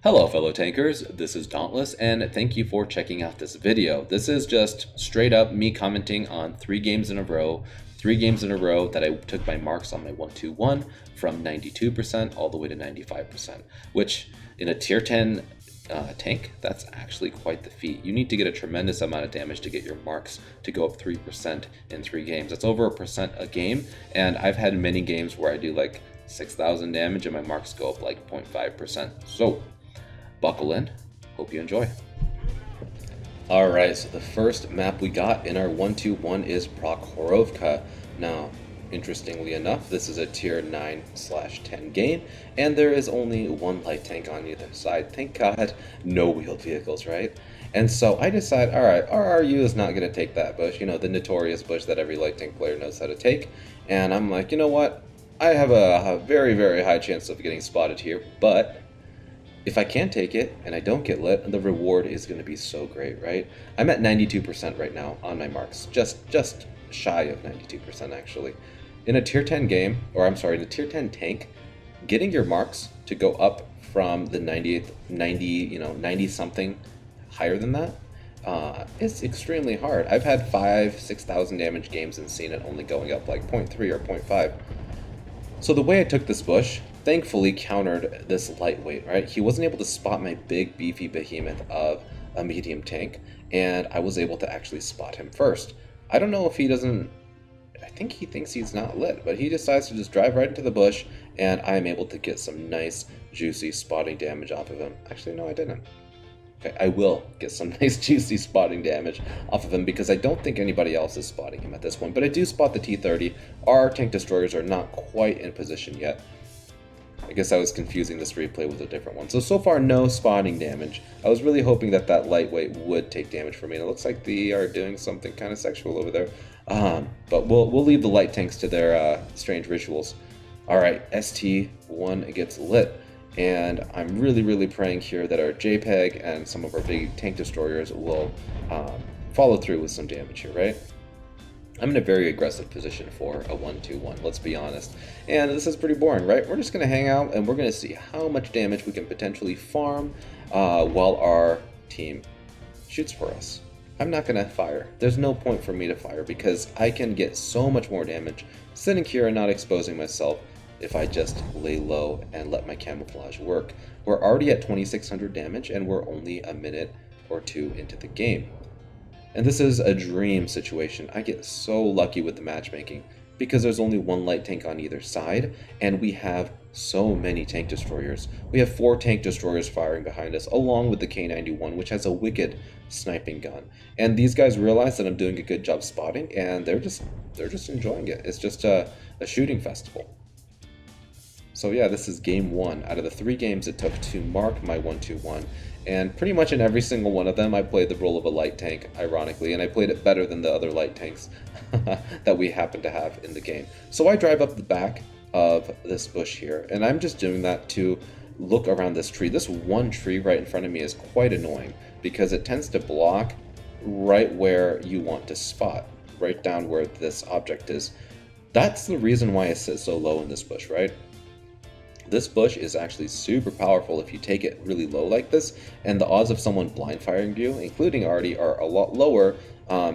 Hello fellow tankers, this is Dauntless and thank you for checking out this video. This is just straight up me commenting on 3 games in a row that I took my marks on my 1-2-1 from 92% all the way to 95%, which in a tier 10 tank, that's actually quite the feat. You need to get a tremendous amount of damage to get your marks to go up 3% in 3 games. That's over 1% a game, and I've had many games where I do like 6,000 damage and my marks go up like 0.5%. So buckle in, hope you enjoy. Alright, so the first map we got in our 1-2-1 is Prokhorovka. Now, interestingly enough, this is a tier 9/10 game, and there is only one light tank on either side. Thank God, no wheeled vehicles, right? And so I decide, alright, RRU is not going to take that bush, you know, the notorious bush that every light tank player knows how to take. And I'm like, you know what? I have a very, very high chance of getting spotted here, but if I can take it and I don't get lit, the reward is going to be so great, right? I'm at 92% right now on my marks, just shy of 92% actually. In a tier 10 game, or I'm sorry, in a tier 10 tank, getting your marks to go up from the 90 something higher than that, it's extremely hard. I've had 6,000 damage games and seen it only going up like 0.3 or 0.5. So the way I took this bush thankfully countered this lightweight, right? He wasn't able to spot my big beefy behemoth of a medium tank, and I was able to actually spot him first. I don't know if he doesn't, I think he thinks he's not lit, but he decides to just drive right into the bush, and I am able to get some nice juicy spotting damage off of him. Actually, no, I didn't. Okay, I will get some nice juicy spotting damage off of him because I don't think anybody else is spotting him at this point, but I do spot the T-30. Our tank destroyers are not quite in position yet. I guess I was confusing this replay with a different one. So far, no spotting damage. I was really hoping that that lightweight would take damage from me, and it looks like they are doing something kind of sexual over there. But we'll leave the light tanks to their strange rituals. Alright, ST1 gets lit, and I'm really praying here that our JPEG and some of our big tank destroyers will follow through with some damage here, right? I'm in a very aggressive position for a 1-2-1, let's be honest. And this is pretty boring, right? We're just going to hang out and we're going to see how much damage we can potentially farm while our team shoots for us. I'm not going to fire. There's no point for me to fire because I can get so much more damage sitting here and not exposing myself if I just lay low and let my camouflage work. We're already at 2,600 damage and we're only a minute or 2 into the game. And this is a dream situation. I get so lucky with the matchmaking because there's only one light tank on either side, and we have so many tank destroyers. We have 4 tank destroyers firing behind us, along with the K91, which has a wicked sniping gun. And these guys realize that I'm doing a good job spotting, and they're just enjoying it. It's just a shooting festival. So yeah, this is game 1 out of the 3 games it took to mark my 1-2-1. And pretty much in every single one of them, I played the role of a light tank, ironically, and I played it better than the other light tanks that we happen to have in the game. So I drive up the back of this bush here, and I'm just doing that to look around this tree. This one tree right in front of me is quite annoying because it tends to block right where you want to spot, right down where this object is. That's the reason why I sit so low in this bush, right? This bush is actually super powerful if you take it really low like this, and the odds of someone blind firing you, including Artie, are a lot lower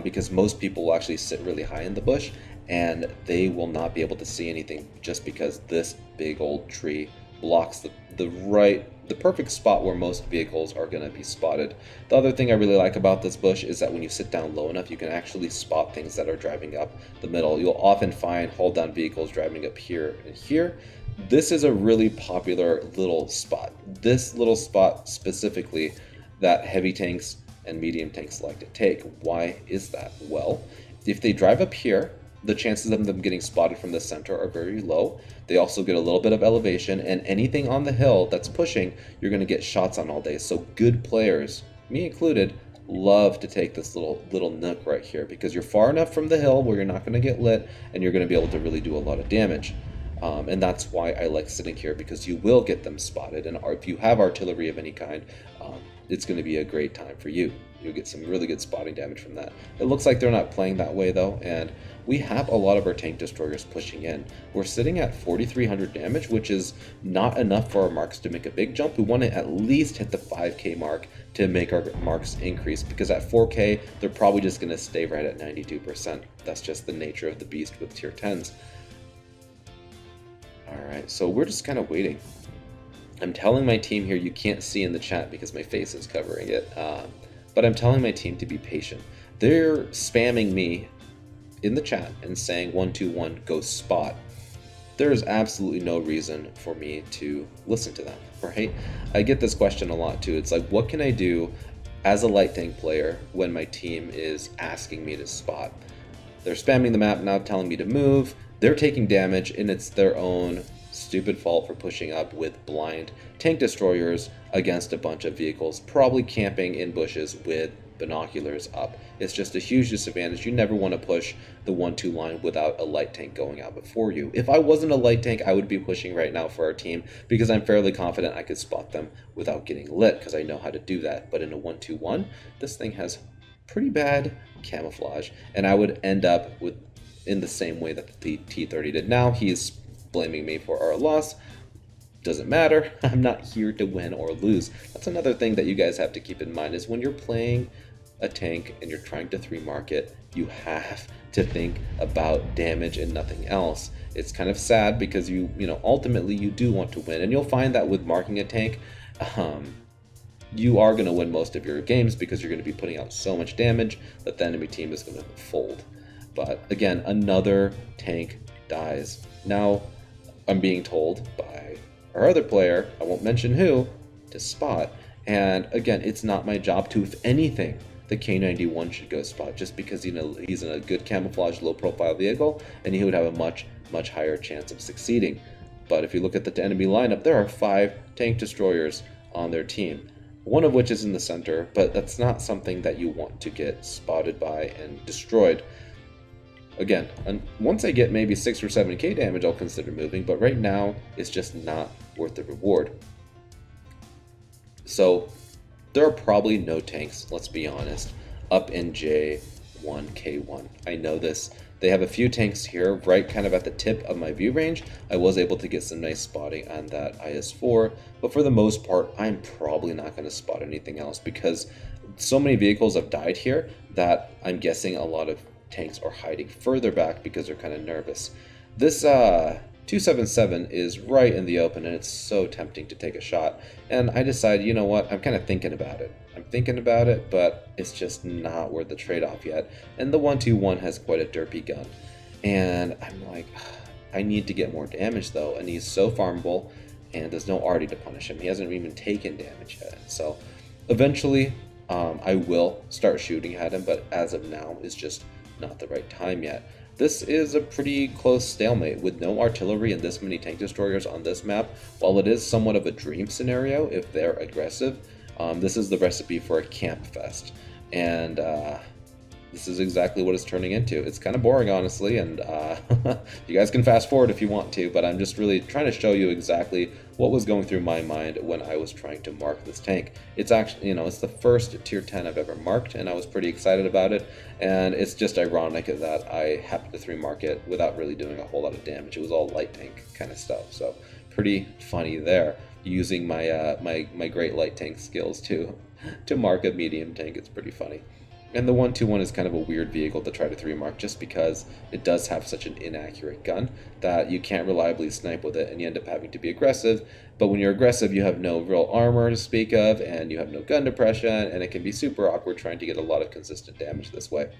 because most people will actually sit really high in the bush and they will not be able to see anything just because this big old tree blocks the perfect spot where most vehicles are going to be spotted. The other thing I really like about this bush is that when you sit down low enough, you can actually spot things that are driving up the middle. You'll often find hold down vehicles driving up here and here. This is a really popular little spot. This little spot specifically that heavy tanks and medium tanks like to take. Why is that? Well, if they drive up here, the chances of them getting spotted from the center are very low. They also get a little bit of elevation, and anything on the hill that's pushing, you're going to get shots on all day. So good players, me included, love to take this little nook right here because you're far enough from the hill where you're not going to get lit and you're going to be able to really do a lot of damage. And that's why I like sitting here, because you will get them spotted, and if you have artillery of any kind, it's going to be a great time for you. You'll get some really good spotting damage from that. It looks like they're not playing that way though, and we have a lot of our tank destroyers pushing in. We're sitting at 4,300 damage, which is not enough for our marks to make a big jump. We want to at least hit the 5k mark to make our marks increase, because at 4k, they're probably just going to stay right at 92%. That's just the nature of the beast with tier 10s. Alright, so we're just kind of waiting. I'm telling my team here, you can't see in the chat because my face is covering it, but I'm telling my team to be patient. They're spamming me in the chat and saying 121 go spot. There is absolutely no reason for me to listen to them, right? I get this question a lot too. It's like, what can I do as a light tank player when my team is asking me to spot? They're spamming the map now, telling me to move. They're taking damage, and it's their own stupid fault for pushing up with blind tank destroyers against a bunch of vehicles, probably camping in bushes with binoculars up. It's just a huge disadvantage. You never want to push the 1-2 line without a light tank going out before you. If I wasn't a light tank, I would be pushing right now for our team, because I'm fairly confident I could spot them without getting lit, because I know how to do that. But in a 1-2-1, this thing has pretty bad camouflage, and I would end up in the same way that the T-30 did. Now he's blaming me for our loss. Doesn't matter. I'm not here to win or lose. That's another thing that you guys have to keep in mind, is when you're playing a tank and you're trying to 3-mark it, you have to think about damage and nothing else. It's kind of sad because you know, ultimately you do want to win, and you'll find that with marking a tank, you are going to win most of your games because you're going to be putting out so much damage that the enemy team is going to fold. But again, another tank dies. Now I'm being told by our other player, I won't mention who, to spot. And again, it's not my job to. If anything, the K91 should go spot, just because, you know, he's in a good camouflage, low profile vehicle, and he would have a much higher chance of succeeding. But if you look at the enemy lineup, there are 5 tank destroyers on their team, one of which is in the center, but that's not something that you want to get spotted by and destroyed. Again, once I get maybe 6 or 7k damage, I'll consider moving, but right now it's just not worth the reward. So there are probably no tanks, let's be honest, up in J1K1. I know this. They have a few tanks here, right kind of at the tip of my view range. I was able to get some nice spotting on that IS-4, but for the most part, I'm probably not going to spot anything else, because so many vehicles have died here that I'm guessing a lot of tanks are hiding further back because they're kind of nervous. This 277 is right in the open, and it's so tempting to take a shot. And I decided, you know what, I'm kind of thinking about it. I'm thinking about it, but it's just not worth the trade-off yet. And the 121 has quite a derpy gun. And I'm like, I need to get more damage though, and he's so farmable, and there's no arty to punish him. He hasn't even taken damage yet. So eventually I will start shooting at him, but as of now, it's just not the right time yet. This is a pretty close stalemate with no artillery and this many tank destroyers on this map. While it is somewhat of a dream scenario if they're aggressive, this is the recipe for a camp fest, and this is exactly what it's turning into. It's kind of boring, honestly, and you guys can fast forward if you want to, but I'm just really trying to show you exactly what was going through my mind when I was trying to mark this tank. It's actually, you know, it's the first tier 10 I've ever marked, and I was pretty excited about it, and it's just ironic that I happened to 3-mark it without really doing a whole lot of damage. It was all light tank kind of stuff, so pretty funny there, using my my great light tank skills to mark a medium tank. It's pretty funny. And the 121 is kind of a weird vehicle to try to 3-mark, just because it does have such an inaccurate gun that you can't reliably snipe with it, and you end up having to be aggressive. But when you're aggressive, you have no real armor to speak of, and you have no gun depression, and it can be super awkward trying to get a lot of consistent damage this way.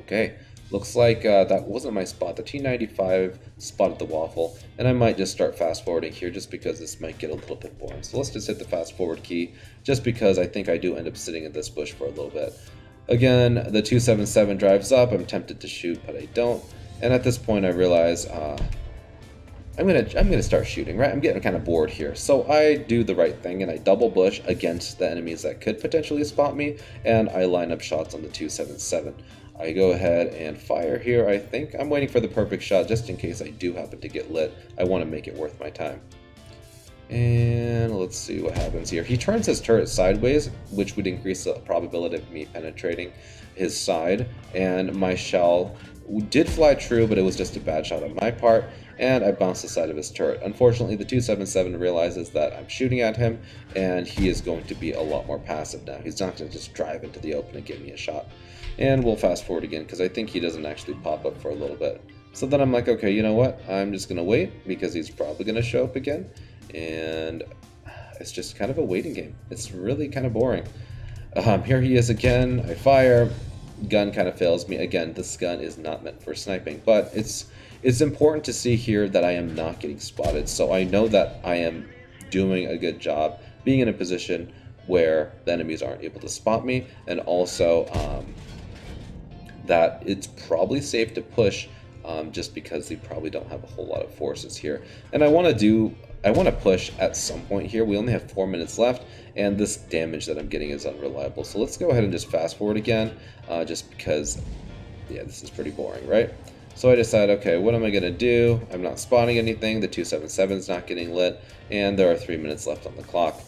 Okay, looks like that wasn't my spot. The T95 spotted the waffle, and I might just start fast forwarding here just because this might get a little bit boring. So let's just hit the fast forward key, just because I think I do end up sitting in this bush for a little bit. Again, the 277 drives up. I'm tempted to shoot, but I don't. And at this point I realize I'm gonna start shooting, right? I'm getting kind of bored here. So I do the right thing, and I double bush against the enemies that could potentially spot me, and I line up shots on the 277. I go ahead and fire here. I think I'm waiting for the perfect shot just in case I do happen to get lit. I want to make it worth my time. And let's see what happens here. He turns his turret sideways, which would increase the probability of me penetrating his side, and my shell did fly true, but it was just a bad shot on my part, and I bounced the side of his turret. Unfortunately, the 277 realizes that I'm shooting at him, and he is going to be a lot more passive now. He's not going to just drive into the open and give me a shot. And we'll fast forward again, because I think he doesn't actually pop up for a little bit. So then I'm like, okay, you know what? I'm just going to wait, because he's probably going to show up again. And it's just kind of a waiting game. It's really kind of boring. Here he is again. I fire. Gun kind of fails me. Again, this gun is not meant for sniping, but it's important to see here that I am not getting spotted. So I know that I am doing a good job being in a position where the enemies aren't able to spot me, and also that it's probably safe to push just because they probably don't have a whole lot of forces here. And I want to push at some point here. We only have 4 minutes left, and this damage that I'm getting is unreliable. So let's go ahead and just fast forward again, just because, yeah, this is pretty boring, right? So I decide, okay, what am I going to do? I'm not spotting anything. The 277 is not getting lit, and there are 3 minutes left on the clock.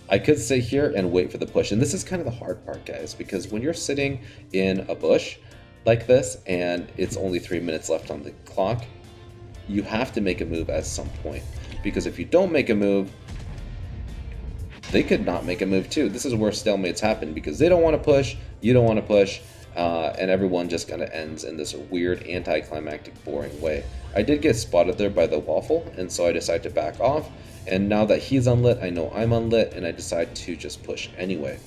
I could sit here and wait for the push, and this is kind of the hard part, guys, because when you're sitting in a bush like this, and it's only 3 minutes left on the clock, you have to make a move at some point. Because if you don't make a move, they could not make a move too. This is where stalemates happen, because they don't want to push, you don't want to push, and everyone just kind of ends in this weird anticlimactic boring way. I did get spotted there by the waffle, and so I decided to back off, and now that he's unlit, I know I'm unlit, and I decide to just push anyway.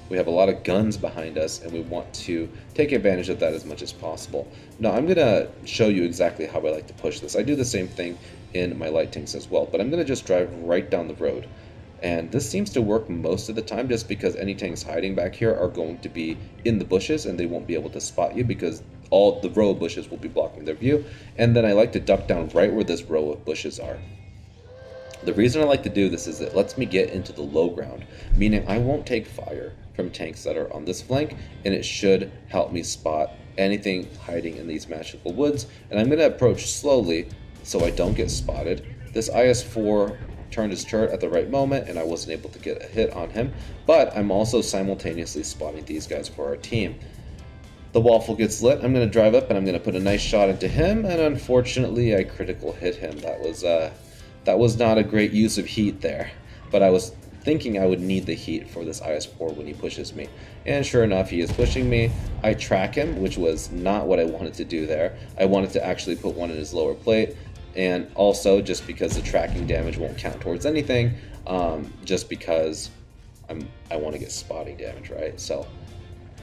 We have a lot of guns behind us, and we want to take advantage of that as much as possible. Now, I'm going to show you exactly how I like to push this. I do the same thing in my light tanks as well, but I'm going to just drive right down the road. And this seems to work most of the time, just because any tanks hiding back here are going to be in the bushes, and they won't be able to spot you because all the row of bushes will be blocking their view. And then I like to duck down right where this row of bushes are. The reason I like to do this is it lets me get into the low ground, meaning I won't take fire from tanks that are on this flank, and it should help me spot anything hiding in these magical woods. And I'm going to approach slowly so I don't get spotted. This IS-4 turned his turret at the right moment, and I wasn't able to get a hit on him, but I'm also simultaneously spotting these guys for our team. The waffle gets lit. I'm going to drive up, and I'm going to put a nice shot into him, and unfortunately I critical hit him. That was not a great use of heat there, but I was thinking I would need the heat for this IS-4 when he pushes me. And sure enough, he is pushing me. I track him, which was not what I wanted to do there. I wanted to actually put one in his lower plate, and also just because the tracking damage won't count towards anything, just because I want to get spotting damage, right? So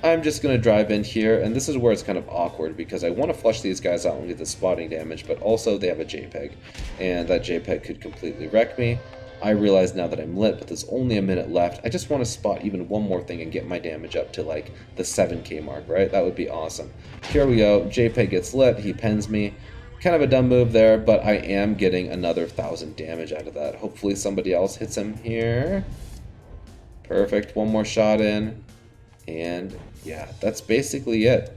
I'm just going to drive in here, and this is where it's kind of awkward, because I want to flush these guys out and get the spotting damage, but also they have a JPEG, and that JPEG could completely wreck me. I realize now that I'm lit, but there's only a minute left. I just want to spot even one more thing and get my damage up to like the 7k mark, right? That would be awesome. Here we go. JPEG gets lit. He pens me. Kind of a dumb move there, but I am getting another 1,000 damage out of that. Hopefully somebody else hits him here. Perfect. One more shot in. And yeah, that's basically it.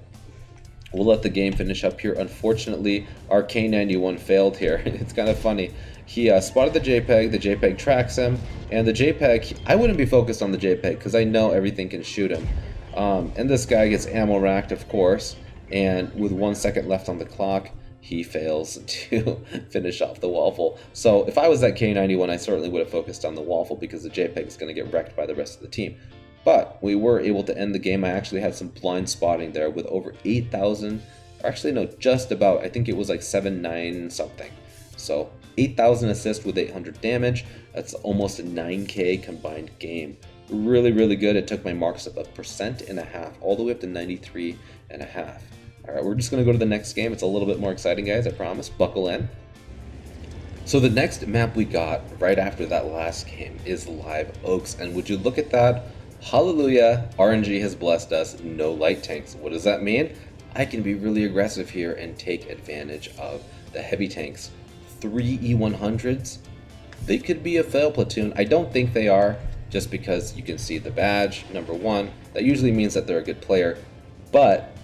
We'll let the game finish up here. Unfortunately, our K91 failed here. It's kind of funny. He spotted the JPEG tracks him, and the JPEG, I wouldn't be focused on the JPEG because I know everything can shoot him. And this guy gets ammo racked, of course, and with 1 second left on the clock, he fails to finish off the waffle. So if I was that K91, I certainly would have focused on the waffle, because the JPEG is going to get wrecked by the rest of the team. But we were able to end the game. I actually had some blind spotting there with over 8,000, or actually no, just about, I think it was like 7,9 something. So 8,000 assists with 800 damage. That's almost a 9k combined game. Really, really good. It took my marks up 1.5%, all the way up to 93.5. Alright, we're just going to go to the next game. It's a little bit more exciting, guys, I promise. Buckle in. So the next map we got right after that last game is Live Oaks. And would you look at that? Hallelujah, RNG has blessed us, no light tanks. What does that mean? I can be really aggressive here and take advantage of the heavy tanks. 3 E100s, they could be a fail platoon. I don't think they are, just because you can see the badge, number one. That usually means that they're a good player, but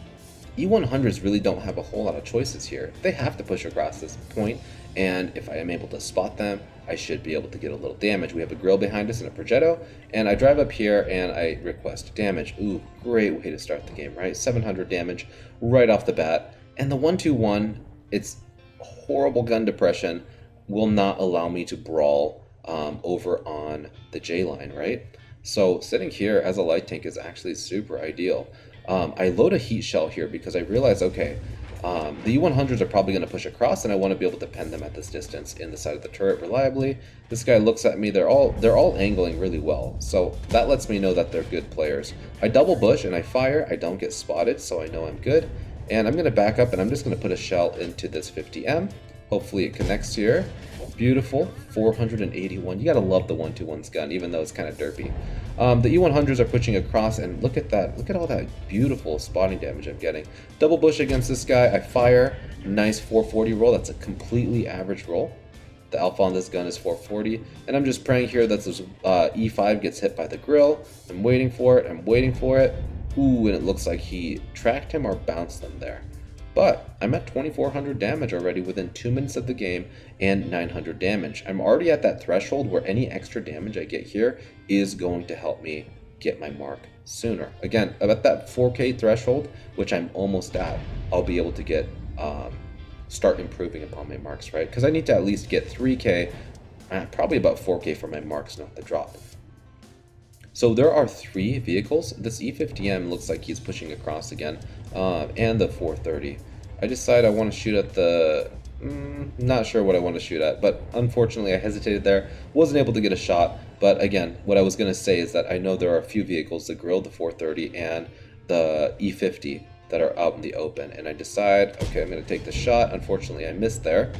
E100s really don't have a whole lot of choices here. They have to push across this point, and if I am able to spot them, I should be able to get a little damage. We have a grill behind us and a progetto, and I drive up here and I request damage. Ooh, great way to start the game, right? 700 damage right off the bat. And the 1-2-1, it's horrible gun depression, will not allow me to brawl over on the J line, right? So sitting here as a light tank is actually super ideal. I load a heat shell here because I realize, okay, the U-100s are probably going to push across, and I want to be able to pen them at this distance in the side of the turret reliably. This guy looks at me, they're all angling really well, so that lets me know that they're good players. I double bush and I fire, I don't get spotted, so I know I'm good. And I'm going to back up and I'm just going to put a shell into this 50M. Hopefully it connects here. Beautiful, 481. You gotta love the 1-2-1's gun, even though it's kind of derpy. The E100s are pushing across, and look at that. Look at all that beautiful spotting damage I'm getting. Double bush against this guy. I fire. Nice 440 roll. That's a completely average roll. The alpha on this gun is 440. And I'm just praying here that this E5 gets hit by the grill. I'm waiting for it. I'm waiting for it. Ooh, and it looks like he tracked him or bounced them there. But I'm at 2400 damage already within 2 minutes of the game and 900 damage. I'm already at that threshold where any extra damage I get here is going to help me get my mark sooner. Again, about that 4K threshold, which I'm almost at, I'll be able to get start improving upon my marks, right? Because I need to at least get 3K, probably about 4K for my marks not to drop. So there are 3 vehicles. This E50M looks like he's pushing across again, and the 430. I decide I want to shoot at the... not sure what I want to shoot at, but unfortunately I hesitated there. Wasn't able to get a shot, but again, what I was going to say is that I know there are a few vehicles, the grill, the 430, and the E50 that are out in the open, and I decide, okay, I'm going to take the shot. Unfortunately, I missed there.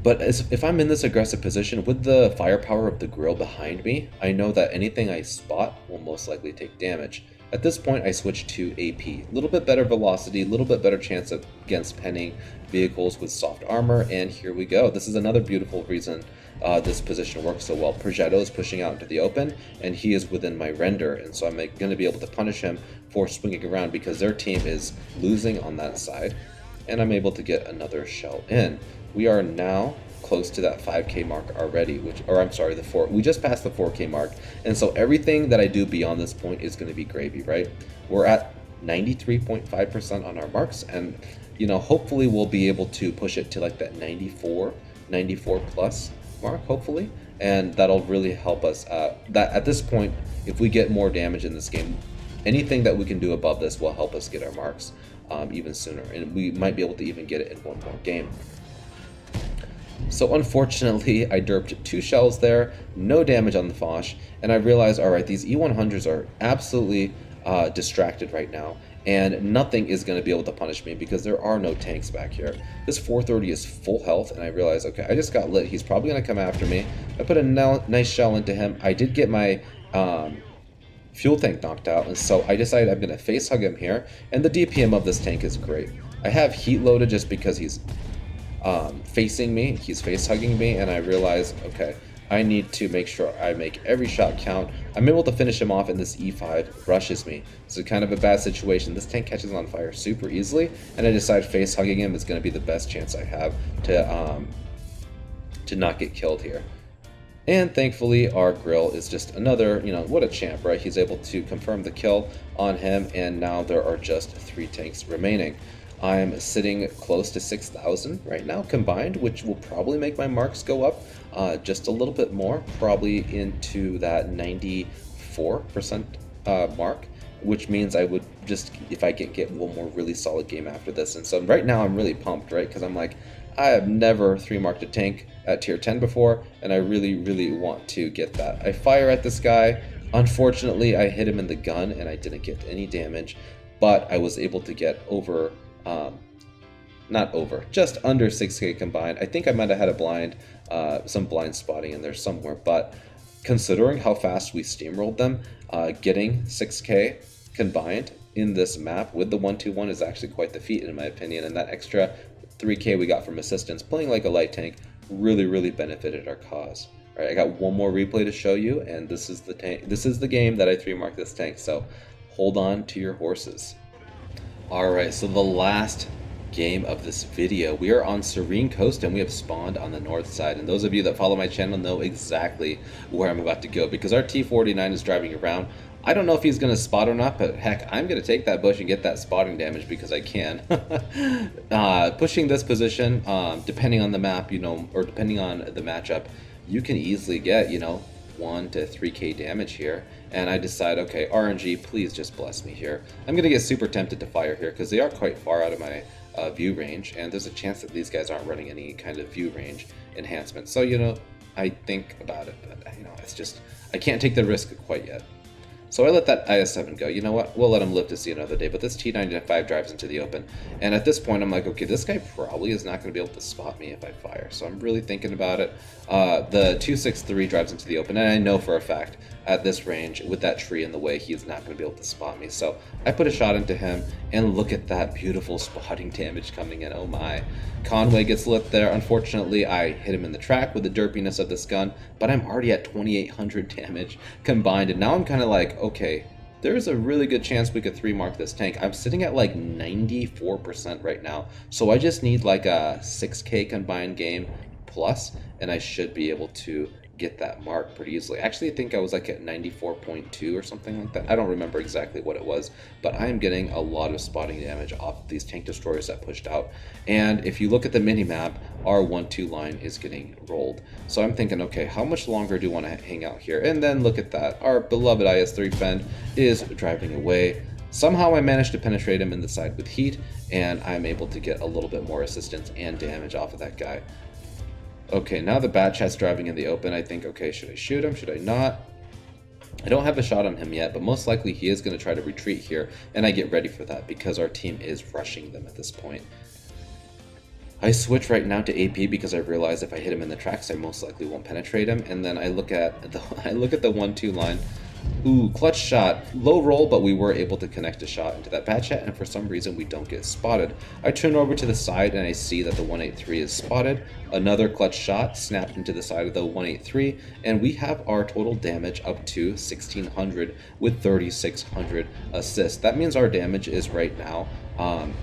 But if I'm in this aggressive position with the firepower of the grill behind me, I know that anything I spot will most likely take damage. At this point, I switch to AP. A little bit better velocity, a little bit better chance against penning vehicles with soft armor, and here we go. This is another beautiful reason this position works so well. Progetto is pushing out into the open, and he is within my render, and so I'm going to be able to punish him for swinging around because their team is losing on that side, and I'm able to get another shell in. We are now close to that 5K mark already, we just passed the 4K mark, and so everything that I do beyond this point is going to be gravy, right? We're at 93.5% on our marks, and you know, hopefully we'll be able to push it to like that 94 plus mark, hopefully, and that'll really help us. That at this point, if we get more damage in this game, anything that we can do above this will help us get our marks even sooner, and we might be able to even get it in one more game. So unfortunately, I derped 2 shells there, no damage on the Foch, and I realized, alright, these E100s are absolutely distracted right now, and nothing is going to be able to punish me because there are no tanks back here. This 430 is full health, and I realized, okay, I just got lit. He's probably going to come after me. I put a nice shell into him. I did get my fuel tank knocked out, and so I decided I'm going to face hug him here, and the DPM of this tank is great. I have heat loaded just because he's facing me, he's face hugging me, and I realize, okay, I need to make sure I make every shot count. I'm able to finish him off, and this E5 rushes me. So kind of a bad situation. This tank catches on fire super easily, and I decide face hugging him is going to be the best chance I have to not get killed here. And thankfully, our grill is just another, you know, what a champ, right? He's able to confirm the kill on him, and now there are just 3 tanks remaining. I'm sitting close to 6,000 right now combined, which will probably make my marks go up just a little bit more, probably into that 94% mark, which means I would just, if I can get one more really solid game after this. And so right now I'm really pumped, right? Because I'm like, I have never 3-marked a tank at tier 10 before, and I really want to get that. I fire at this guy. Unfortunately, I hit him in the gun and I didn't get any damage, but I was able to get over just under 6K combined. I think I might have had a blind, some blind spotting in there somewhere, but considering how fast we steamrolled them, getting 6K combined in this map with the 1-2-1 is actually quite the feat in my opinion, and that extra 3K we got from assistance playing like a light tank really benefited our cause. All right, I got one more replay to show you, and this is the tank. This is the game that I 3-marked this tank, so hold on to your horses. Alright, so the last game of this video. We are on Serene Coast and we have spawned on the north side, and those of you that follow my channel know exactly where I'm about to go because our T-49 is driving around. I don't know if he's going to spot or not, but heck, I'm going to take that bush and get that spotting damage because I can. Pushing this position, depending on the map, or depending on the matchup, you can easily get, 1 to 3k damage here. And I decide, okay, RNG, please just bless me here. I'm going to get super tempted to fire here because they are quite far out of my view range, and there's a chance that these guys aren't running any kind of view range enhancement. So, I think about it, but, it's just, I can't take the risk quite yet. So I let that IS-7 go. You know what? We'll let him live to see another day. But this T-95 drives into the open. And at this point, I'm like, okay, this guy probably is not going to be able to spot me if I fire. So I'm really thinking about it. The 263 drives into the open. And I know for a fact, at this range, with that tree in the way, he's not going to be able to spot me. So I put a shot into him. And look at that beautiful spotting damage coming in. Oh my. Conway gets lit there. Unfortunately, I hit him in the track with the derpiness of this gun, but I'm already at 2,800 damage combined, and now I'm kind of like, okay, there's a really good chance we could 3-mark this tank. I'm sitting at like 94% right now, so I just need like a 6k combined game plus, and I should be able to get that mark pretty easily. Actually, I think I was like at 94.2 or something like that. I don't remember exactly what it was, but I am getting a lot of spotting damage off of these tank destroyers that pushed out. And if you look at the mini-map, our 1-2 line is getting rolled. So I'm thinking, okay, how much longer do you want to hang out here? And then look at that. Our beloved IS-3 Fend is driving away. Somehow I managed to penetrate him in the side with heat, and I'm able to get a little bit more assistance and damage off of that guy. Okay, now the Bat Chat's driving in the open. I think, okay, should I shoot him? Should I not? I don't have a shot on him yet, but most likely he is going to try to retreat here, and I get ready for that because our team is rushing them at this point. I switch right now to AP because I realize if I hit him in the tracks, I most likely won't penetrate him, and then I look at the 1-2 line. Ooh, clutch shot. Low roll, but we were able to connect a shot into that Bat Chat, and for some reason we don't get spotted. I turn over to the side and I see that the 183 is spotted. Another clutch shot snapped into the side of the 183, and we have our total damage up to 1,600 with 3,600 assists. That means our damage is right now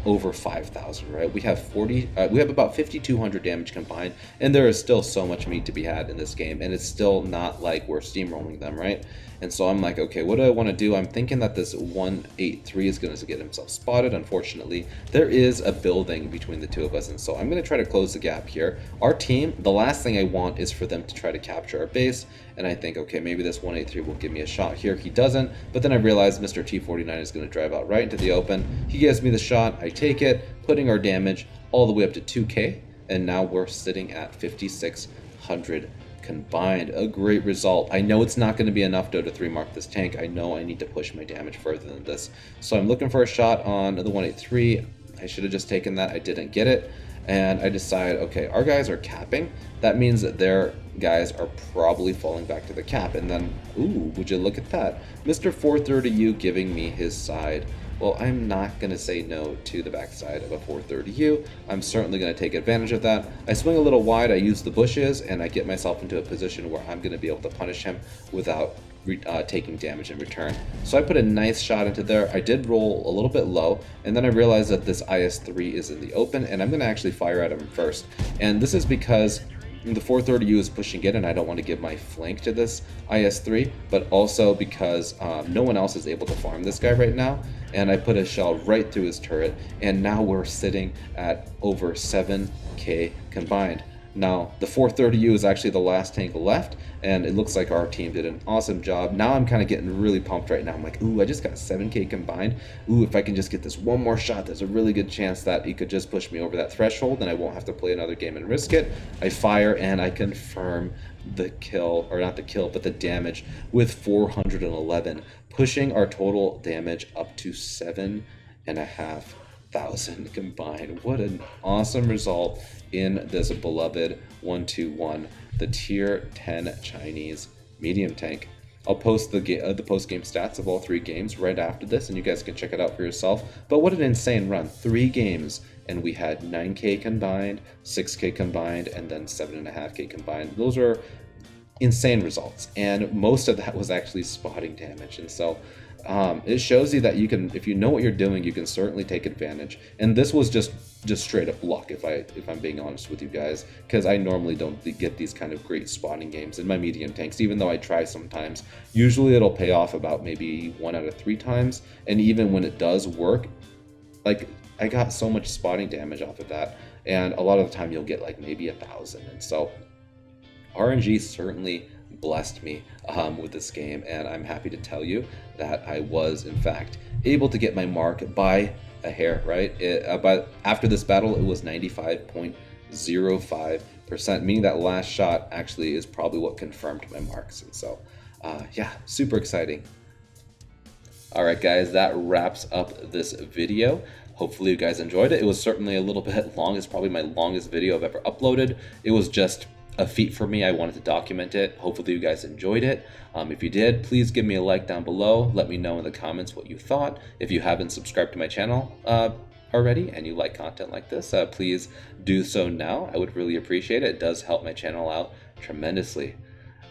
over 5,000, right? We have about 5,200 damage combined, and there is still so much meat to be had in this game, and it's still not like we're steamrolling them, right? And so I'm like, okay, what do I want to do? I'm thinking that this 183 is going to get himself spotted. Unfortunately, there is a building between the two of us, and so I'm going to try to close the gap here. Our team, the last thing I want is for them to try to capture our base, and I think, okay, maybe this 183 will give me a shot here. He doesn't, but then I realize Mr. T-49 is going to drive out right into the open. He gives me the shot, I take it, putting our damage all the way up to 2k, and now we're sitting at 5,600 combined. A great result. I know it's not going to be enough though to 3-mark this tank. I know I need to push my damage further than this. So I'm looking for a shot on the 183. I should have just taken that. I didn't get it. And I decide, okay, our guys are capping. That means that their guys are probably falling back to the cap. And then, ooh, would you look at that? Mr. 430U giving me his side. Well, I'm not going to say no to the backside of a 430U. I'm certainly going to take advantage of that. I swing a little wide, I use the bushes, and I get myself into a position where I'm going to be able to punish him without taking damage in return. So I put a nice shot into there. I did roll a little bit low, and then I realized that this IS-3 is in the open, and I'm going to actually fire at him first. And this is because the 430U is pushing in, and I don't want to give my flank to this IS-3, but also because no one else is able to farm this guy right now, and I put a shell right through his turret, and now we're sitting at over 7k combined. Now, the 430U is actually the last tank left, and it looks like our team did an awesome job. Now I'm kind of getting really pumped right now. I'm like, ooh, I just got 7k combined. Ooh, if I can just get this one more shot, there's a really good chance that he could just push me over that threshold, and I won't have to play another game and risk it. I fire, and I confirm the kill, or not the kill, but the damage with 411, pushing our total damage up to 7,500 combined. What an awesome result in this beloved 1-2-1, the tier 10 Chinese medium tank. I'll post the post-game stats of all 3 games right after this, and you guys can check it out for yourself. But what an insane run. 3 games, and we had 9k combined, 6k combined, and then 7.5k combined. Those are insane results, and most of that was actually spotting damage. And so it shows you that you can, if you know what you're doing, you can certainly take advantage. And this was just just straight up luck, if I'm being honest with you guys, because I normally don't get these kind of great spawning games in my medium tanks, even though I try sometimes. Usually it'll pay off about maybe 1 out of 3 times, and even when it does work, like, I got so much spawning damage off of that, and a lot of the time you'll get like maybe 1,000. And so RNG certainly blessed me with this game, and I'm happy to tell you that I was in fact able to get my mark by a hair, right? But after this battle, it was 95.05%, meaning that last shot actually is probably what confirmed my marks. And so, yeah, super exciting. All right, guys, that wraps up this video. Hopefully you guys enjoyed it. It was certainly a little bit long. It's probably my longest video I've ever uploaded. It was just a feat for me. I wanted to document it. Hopefully you guys enjoyed it. If you did, please give me a like down below. Let me know in the comments what you thought. If you haven't subscribed to my channel already and you like content like this, please do so now. I would really appreciate it. It does help my channel out tremendously.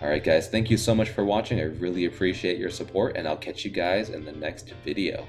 All right, guys, thank you so much for watching. I really appreciate your support, and I'll catch you guys in the next video.